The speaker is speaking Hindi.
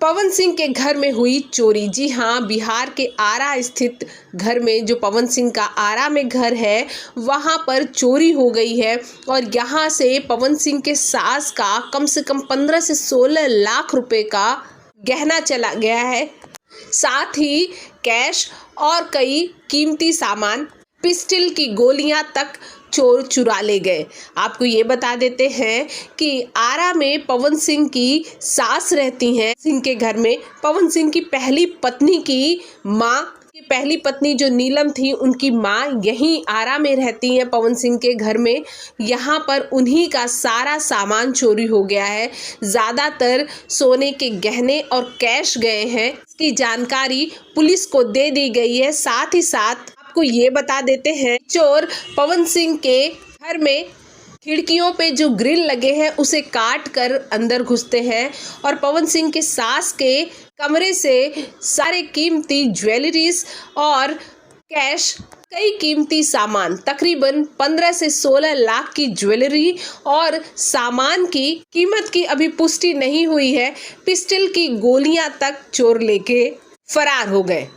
पवन सिंह के घर में हुई चोरी। जी हाँ, बिहार के आरा स्थित घर में, जो पवन सिंह का आरा में घर है, वहां पर चोरी हो गई है और यहां से पवन सिंह के सास का कम से कम 15 से 16 लाख रुपए का गहना चला गया है। साथ ही कैश और कई कीमती सामान, पिस्टल की गोलियां तक चोर चुरा ले गए। आपको ये बता देते हैं कि आरा में पवन सिंह की सास रहती हैं। सिंह के घर में पवन सिंह की पहली पत्नी की माँ, की पहली पत्नी जो नीलम थी, उनकी माँ यहीं आरा में रहती हैं पवन सिंह के घर में। यहाँ पर उन्हीं का सारा सामान चोरी हो गया है। ज़्यादातर सोने के गहने और कैश गए हैं। इसकी जानकारी पुलिस को दे दी गई है। साथ ही साथ आपको ये बता देते हैं, चोर पवन सिंह के घर में खिड़कियों पे जो ग्रिल लगे हैं उसे काट कर अंदर घुसते हैं और पवन सिंह के सास के कमरे से सारे कीमती ज्वेलरीज और कैश, कई कीमती सामान, तकरीबन 15 से 16 लाख की ज्वेलरी और सामान की कीमत की अभी पुष्टि नहीं हुई है। पिस्टल की गोलियां तक चोर लेके फरार हो गए।